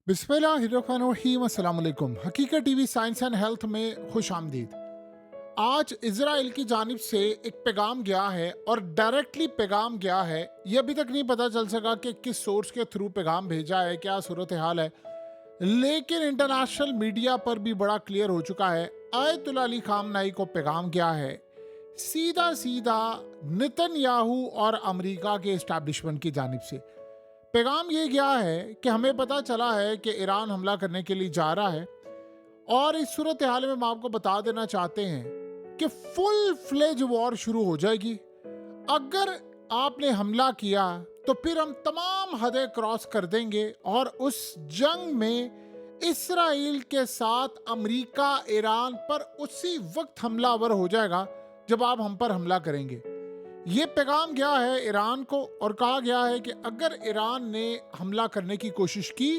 बिस्मिल्लाहिर्रहमानिर्रहीम अस्सलाम वालेकुम। हकीकत टीवी साइंस एंड हेल्थ में खुश आमदीद। आज इजराइल की जानिब से एक पैगाम गया है और डायरेक्टली पैगाम गया है। ये अभी तक नहीं पता चल सका कि किस सोर्स के थ्रू पैगाम भेजा है, क्या सूरत हाल है, लेकिन इंटरनेशनल मीडिया पर भी बड़ा क्लियर हो चुका है। आयतुल्ला अली खामनाई को पैगाम गया है सीधा सीधा नेतन्याहू और अमेरिका के इस्टेब्लिशमेंट की जानिब से। पैगाम ये गया है कि हमें पता चला है कि ईरान हमला करने के लिए जा रहा है और इस सूरत हाल में हम आपको बता देना चाहते हैं कि फुल फ्लेज वॉर शुरू हो जाएगी। अगर आपने हमला किया तो फिर हम तमाम हदें क्रॉस कर देंगे और उस जंग में इसराइल के साथ अमेरिका ईरान पर उसी वक्त हमलावर हो जाएगा जब आप हम पर हमला करेंगे। ये पैगाम गया है ईरान को और कहा गया है कि अगर ईरान ने हमला करने की कोशिश की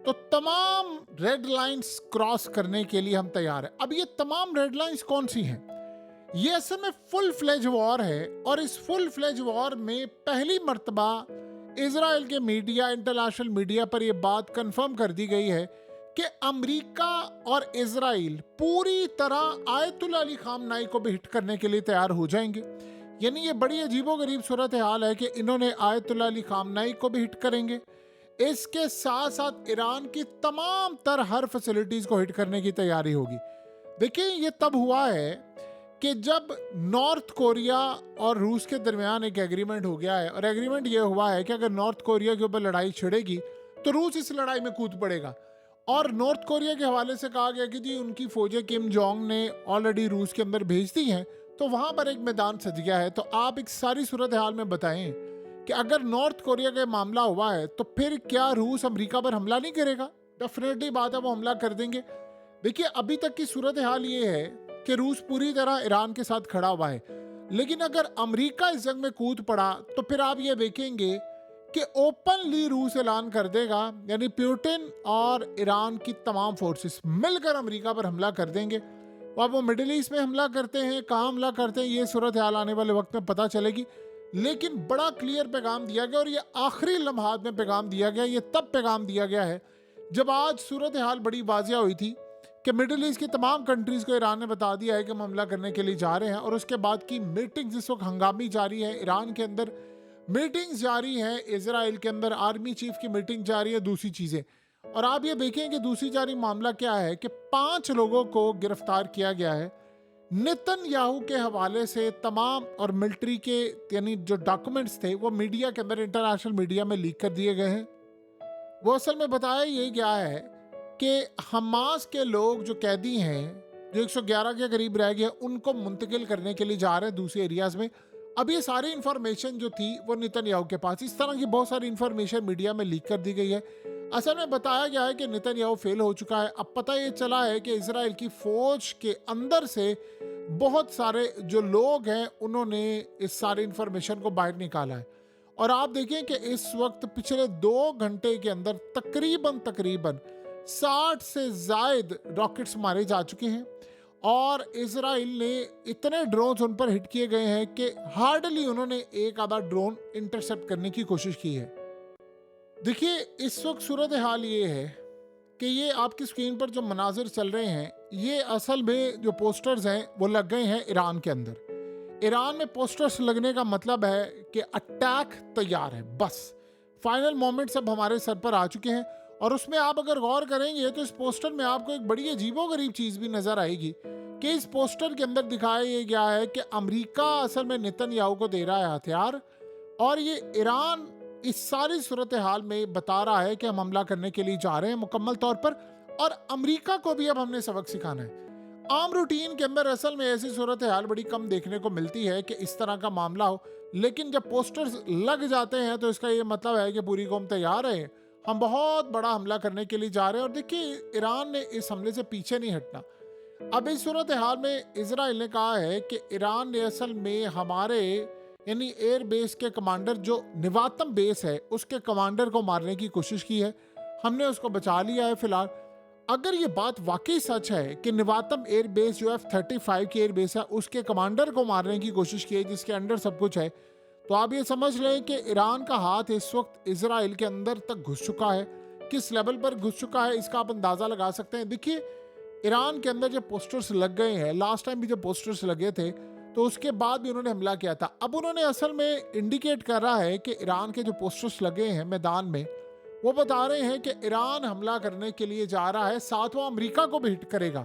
तो तमाम रेड लाइंस क्रॉस करने के लिए हम तैयार हैं। अब ये तमाम रेड लाइंस कौन सी हैं? ये असल में फुल फ्लेज वॉर है और इस फुल फ्लेज वॉर में पहली मर्तबा इजराइल के मीडिया, इंटरनेशनल मीडिया पर यह बात कंफर्म कर दी गई है कि अमेरिका और इजराइल पूरी तरह आयतुल्ला अली खामनाई को भी हिट करने के लिए तैयार हो जाएंगे। यानी ये बड़ी अजीबोगरीब सूरत हाल है कि इन्होंने आयतुल्ला अली खामनाई को भी हिट करेंगे, इसके साथ साथ ईरान की तमाम तर हर फैसिलिटीज को हिट करने की तैयारी होगी। देखिए, ये तब हुआ है कि जब नॉर्थ कोरिया और रूस के दरमियान एक एग्रीमेंट हो गया है और एग्रीमेंट ये हुआ है कि अगर नॉर्थ कोरिया के ऊपर लड़ाई छिड़ेगी तो रूस इस लड़ाई में कूद पड़ेगा। और नॉर्थ कोरिया के हवाले से कहा गया कि जी उनकी फौजें किम जोंग ने ऑलरेडी रूस के अंदर भेज दी हैं, तो वहां पर एक मैदान सज गया है। तो आप एक सारी सूरत हाल में बताएं कि अगर नॉर्थ कोरिया का मामला हुआ है तो फिर क्या रूस अमेरिका पर हमला नहीं करेगा? डेफिनेटली बात है, वो हमला कर देंगे। देखिए, अभी तक की सूरत हाल ये है कि रूस पूरी तरह ईरान के साथ खड़ा हुआ है, लेकिन अगर अमेरिका इस जंग में कूद पड़ा तो फिर आप ये देखेंगे कि ओपनली रूस ऐलान कर देगा, यानी पुतिन और ईरान की तमाम फोर्सेस मिलकर अमेरिका पर हमला कर देंगे। अब वो मिडिल ईस्ट में हमला करते हैं, कहाँ हमला करते हैं, ये सूरत हाल आने वाले वक्त में पता चलेगी। लेकिन बड़ा क्लियर पैगाम दिया गया और ये आखिरी लम्हात में पैगाम दिया गया। ये तब पैगाम दिया गया है जब आज सूरत हाल बड़ी वाजिया हुई थी कि मिडिल ईस्ट की तमाम कंट्रीज को ईरान ने बता दिया है कि हम हमला करने के लिए जा रहे हैं। और उसके बाद की मीटिंग्स इस वक्त हंगामी जारी है, ईरान के अंदर मीटिंग्स जारी है, इजराइल के अंदर आर्मी चीफ की मीटिंग जारी है, दूसरी चीज़ें। और आप ये देखें कि दूसरी जारी मामला क्या है कि 5 लोगों को गिरफ्तार किया गया है नेतन्याहू के हवाले से। तमाम और मिलिट्री के यानी जो डॉक्यूमेंट्स थे वो मीडिया के अंदर, इंटरनेशनल मीडिया में लीक कर दिए गए हैं। वो असल में बताया ये गया है कि हमास के लोग जो कैदी हैं, जो 111 के करीब रह गए, उनको मुंतकिल करने के लिए जा रहे हैं दूसरे एरियाज में। अब ये सारी इंफॉर्मेशन जो थी वो नेतन्याहू के पास, इस तरह की बहुत सारी इंफॉर्मेशन मीडिया में लीक कर दी गई है। असल में बताया गया है कि नेतन्याहू फेल हो चुका है। अब पता ये चला है कि इजराइल की फौज के अंदर से बहुत सारे जो लोग हैं उन्होंने इस सारी इंफॉर्मेशन को बाहर निकाला है। और आप देखें कि इस वक्त पिछले 2 घंटे के अंदर तकरीबन 60 से जायद रॉकेट्स मारे जा चुके हैं और इजराइल ने इतने ड्रोन उन पर हिट किए गए हैं कि हार्डली उन्होंने एक आधा ड्रोन इंटरसेप्ट करने की कोशिश की है। देखिए, इस वक्त सूरत हाल ये है कि ये आपकी स्क्रीन पर जो मनाजिर चल रहे हैं, ये असल में जो पोस्टर्स हैं वो लग गए हैं ईरान के अंदर। ईरान में पोस्टर्स लगने का मतलब है कि अटैक तैयार है, बस फाइनल मोमेंट्स अब हमारे सर पर आ चुके हैं। और उसमें आप अगर गौर करेंगे तो इस पोस्टर में आपको एक बड़ी अजीबोगरीब चीज़ भी नज़र आएगी कि इस पोस्टर के अंदर दिखाया ये गया है कि अमेरिका असल में नेतन्याहू को दे रहा है हथियार और ये ईरान इस सारी सूरत हाल में बता रहा है कि हम हमला करने के लिए जा रहे हैं मुकम्मल तौर पर। और अमेरिका को भी अब हमने सबक सिखाना है। आम रूटीन के अंदर असल में ऐसी सूरत हाल बड़ी कम देखने को मिलती है कि इस तरह का मामला हो, लेकिन जब पोस्टर्स लग जाते हैं तो इसका ये मतलब है कि पूरी कौम तैयार है, हम बहुत बड़ा हमला करने के लिए जा रहे हैं। और देखिए, ईरान ने इस हमले से पीछे नहीं हटना। अब इस सूरत हाल में इजराइल ने कहा है कि ईरान ने असल में हमारे यानी एयर बेस के कमांडर, जो निवातम बेस है, उसके कमांडर को मारने की कोशिश की है। हमने उसको बचा लिया है फिलहाल। अगर ये बात वाकई सच है कि निवातम एयर बेस जो F-35 की एयर बेस है, उसके कमांडर को मारने की कोशिश की है जिसके अंडर सब कुछ है, तो आप ये समझ लें कि ईरान का हाथ इस वक्त इजराइल के अंदर तक घुस चुका है किस लेवल पर घुस चुका है इसका आप अंदाजा लगा सकते हैं। देखिए, ईरान के अंदर जब पोस्टर्स लग गए हैं, लास्ट टाइम भी जब पोस्टर्स लगे थे तो उसके बाद भी उन्होंने हमला किया था। अब उन्होंने असल में इंडिकेट कर रहा है कि ईरान के जो पोस्टर्स लगे हैं मैदान में, वो बता रहे हैं कि ईरान हमला करने के लिए जा रहा है, साथ वो अमेरिका को भी हिट करेगा।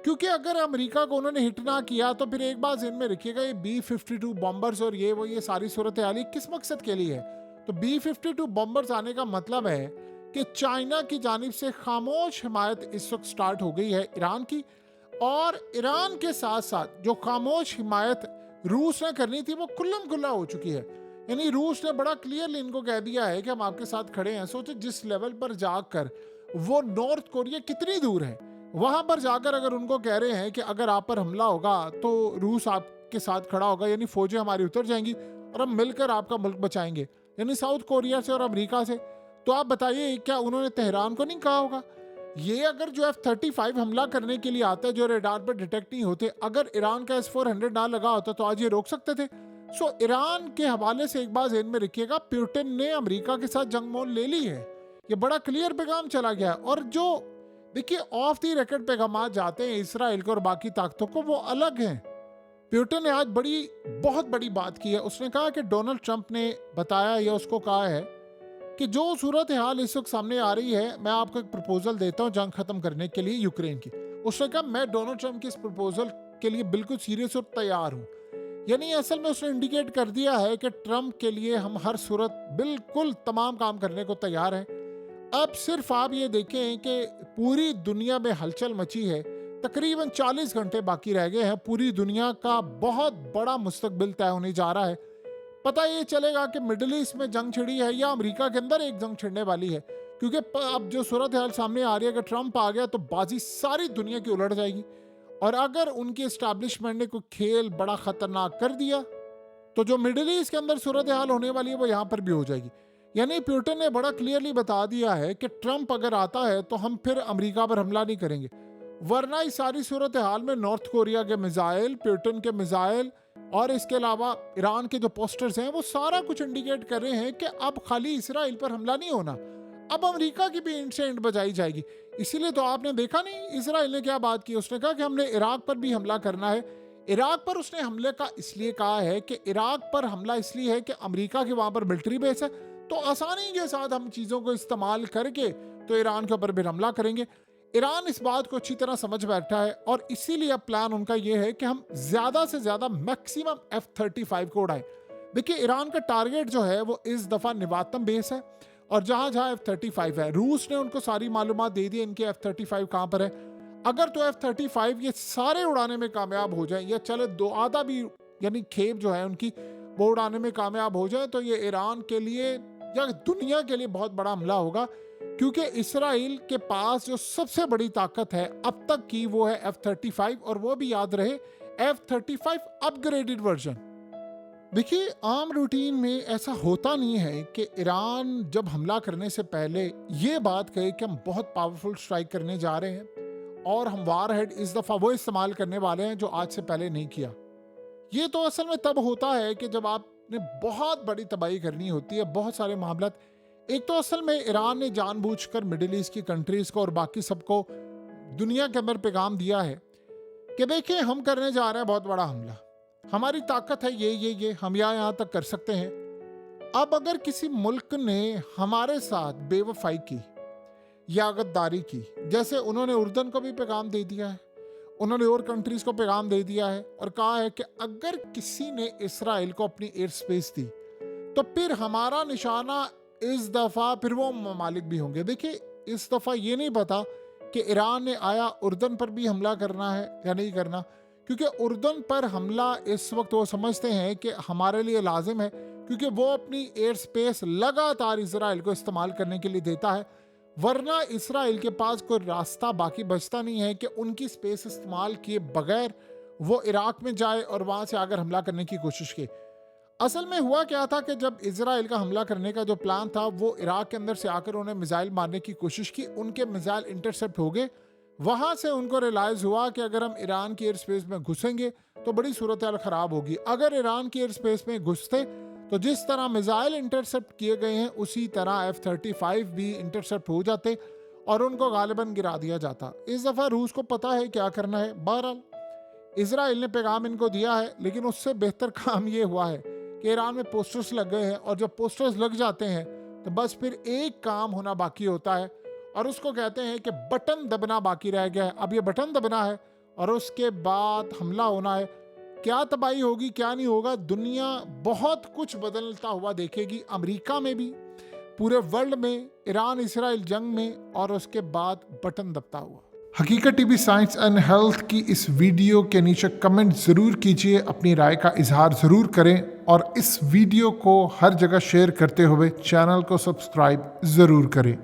क्योंकि अगर अमेरिका को उन्होंने हिट ना किया तो फिर एक बात ज़हन में रखिएगा, ये B-52 बॉम्बर्स और ये सारी सूरत हाल किस मकसद के लिए है। तो B-52 बॉम्बर्स आने का मतलब है कि चाइना की जानिब से खामोश हिमायत इस वक्त स्टार्ट हो गई है ईरान की, और ईरान के साथ साथ जो खामोश हिमायत रूस ने करनी थी वो खुल्लम खुल्ला हो चुकी है। यानी रूस ने बड़ा क्लियरली इनको कह दिया है कि हम आपके साथ खड़े हैं। सोचो जिस लेवल पर जाकर वो नॉर्थ कोरिया कितनी दूर है, वहां पर जाकर अगर उनको कह रहे हैं कि अगर आप पर हमला होगा तो रूस आपके साथ खड़ा होगा, यानी फौजें हमारी उतर जाएंगी और हम मिलकर आपका मुल्क बचाएंगे, यानी साउथ कोरिया से और अमेरिका से। तो आप बताइए, क्या उन्होंने तेहरान को नहीं कहा होगा? ये अगर जो F-35 हमला करने के लिए आता है जो रडार पर डिटेक्ट नहीं होते, अगर ईरान का S-400 ना लगा होता तो आज ये रोक सकते थे। सो ईरान के हवाले से एक बात ज़हन में रखिएगा, पुतिन ने अमेरिका के साथ जंग मोल ले ली है। ये बड़ा क्लियर पैगाम चला गया है। और जो देखिए ऑफ द रिकॉर्ड पैगाम जाते हैं इसराइल को और बाकी ताकतों को, वो अलग हैं। पुतिन ने आज बहुत बड़ी बात की है। उसने कहा कि डोनाल्ड ट्रंप ने बताया या उसको कहा है कि जो सूरत हाल इस वक्त सामने आ रही है, मैं आपको एक प्रपोजल देता हूं जंग खत्म करने के लिए यूक्रेन की। उसने कहा मैं डोनाल्ड ट्रंप की इस प्रपोजल के लिए बिल्कुल सीरियस और तैयार हूं। यानी असल में उसने इंडिकेट कर दिया है कि ट्रंप के लिए हम हर सूरत बिल्कुल तमाम काम करने को तैयार हैं। अब सिर्फ आप ये देखें कि पूरी दुनिया में हलचल मची है, तकरीबन 40 घंटे बाकी रह गए हैं, पूरी दुनिया का बहुत बड़ा मुस्तकबिल तय होने जा रहा है। पता ये चलेगा कि मिडिल ईस्ट में जंग छिड़ी है या अमेरिका के अंदर एक जंग छिड़ने वाली है। क्योंकि अब जो सूरत हाल सामने आ रही है, अगर ट्रंप आ गया तो बाजी सारी दुनिया की उलट जाएगी। और अगर उनकी एस्टैब्लिशमेंट ने कोई खेल बड़ा खतरनाक कर दिया तो जो मिडिल ईस्ट के अंदर सूरत हाल होने वाली है वो यहाँ पर भी हो जाएगी। यानी पुतिन ने बड़ा क्लियरली बता दिया है कि ट्रंप अगर आता है तो हम फिर अमेरिका पर हमला नहीं करेंगे, वरना इस सारी सूरत हाल में नॉर्थ कोरिया के मिसाइल, पुतिन के मिसाइल और इसके अलावा ईरान के जो पोस्टर्स हैं वो सारा कुछ इंडिकेट कर रहे हैं कि अब खाली इसराइल पर हमला नहीं होना, अब अमेरिका की भी इंड से इंड बजाई जाएगी। इसीलिए तो आपने देखा नहीं इसराइल ने क्या बात की, उसने कहा कि हमने इराक पर भी हमला करना है। इराक पर उसने हमले का इसलिए कहा है कि इराक पर हमला इसलिए है कि अमेरिका के वहां पर मिलिट्री बेस है, तो आसानी के साथ हम चीज़ों को इस्तेमाल करके तो ईरान के ऊपर भी हमला करेंगे। ईरान इस बात को अच्छी तरह समझ बैठा है और इसीलिए अब प्लान उनका ये है कि हम ज़्यादा से ज़्यादा मैक्सिमम F-35 को उड़ाएं। देखिए, ईरान का टारगेट जो है वो इस दफ़ा निवातम बेस है और जहाँ जहाँ F-35 है, रूस ने उनको सारी मालूमात दे दी इनके F-35 कहाँ पर है। अगर तो F-35 ये सारे उड़ाने में कामयाब हो जाए या चले दो आधा भी, यानी खेप जो है उनकी वो उड़ाने में कामयाब हो जाए, तो ये ईरान के लिए या दुनिया के लिए बहुत बड़ा हमला होगा। क्योंकि इसराइल के पास जो सबसे बड़ी ताकत है अब तक की वो है F-35, और वो भी याद रहे F-35 अपग्रेडेड वर्जन। देखिए, आम रूटीन में ऐसा होता नहीं है कि ईरान जब हमला करने से पहले ये बात कहे कि हम बहुत पावरफुल स्ट्राइक करने जा रहे हैं और हम वारहेड इस दफ़ा वो इस्तेमाल करने वाले हैं जो आज से पहले नहीं किया। ये तो असल में तब होता है कि जब आपने बहुत बड़ी तबाही करनी होती है, बहुत सारे मामला। एक तो असल में ईरान ने जानबूझकर मिडिल ईस्ट की कंट्रीज को और बाकी सबको दुनिया के अंदर पैगाम दिया है कि देखिए हम करने जा रहे हैं बहुत बड़ा हमला, हमारी ताकत है ये हम यहाँ तक कर सकते हैं। अब अगर किसी मुल्क ने हमारे साथ बेवफाई की या गद्दारी की, जैसे उन्होंने उर्दन को भी पैगाम दे दिया है, उन्होंने और कंट्रीज को पैगाम दे दिया है और कहा है कि अगर किसी ने इसराइल को अपनी एयर स्पेस दी तो फिर हमारा निशाना इस दफ़ा फिर वो ममालिक भी होंगे। देखिए, इस दफ़ा ये नहीं पता कि ईरान ने आया उर्दन पर भी हमला करना है या नहीं करना, क्योंकि उर्दन पर हमला इस वक्त वो समझते हैं कि हमारे लिए लाजिम है, क्योंकि वो अपनी एयर स्पेस लगातार इसराइल को इस्तेमाल करने के लिए देता है, वरना इसराइल के पास कोई रास्ता बाकी बचता नहीं है कि उनकी स्पेस इस्तेमाल किए बगैर वो इराक में जाए और वहाँ से आकर हमला करने की कोशिश की। असल में हुआ क्या था कि जब इसराइल का हमला करने का जो प्लान था वो इराक के अंदर से आकर उन्हें मिसाइल मारने की कोशिश की, उनके मिसाइल इंटरसेप्ट हो गए। वहाँ से उनको रियलाइज़ हुआ कि अगर हम ईरान की एयर स्पेस में घुसेंगे तो बड़ी सूरत हाल ख़राब होगी। अगर ईरान की एयर स्पेस में घुसते तो जिस तरह मिसाइल इंटरसेप्ट किए गए हैं उसी तरह F-35 भी इंटरसेप्ट हो जाते और उनको गालिबन गिरा दिया जाता। इस दफ़ा रूस को पता है क्या करना है। बहरहाल इजराइल ने पैगाम इनको दिया है, लेकिन उससे बेहतर काम ये हुआ है कि ईरान में पोस्टर्स लग गए हैं, और जब पोस्टर्स लग जाते हैं तो बस फिर एक काम होना बाकी होता है, और उसको कहते हैं कि बटन दबना बाकी रह गया है। अब ये बटन दबना है और उसके बाद हमला होना है। क्या तबाही होगी, क्या नहीं होगा, दुनिया बहुत कुछ बदलता हुआ देखेगी। अमेरिका में भी, पूरे वर्ल्ड में, ईरान इसराइल जंग में, और उसके बाद बटन दबता हुआ। हकीकत टीवी साइंस एंड हेल्थ की इस वीडियो के नीचे कमेंट ज़रूर कीजिए, अपनी राय का इजहार ज़रूर करें, और इस वीडियो को हर जगह शेयर करते हुए चैनल को सब्सक्राइब ज़रूर करें।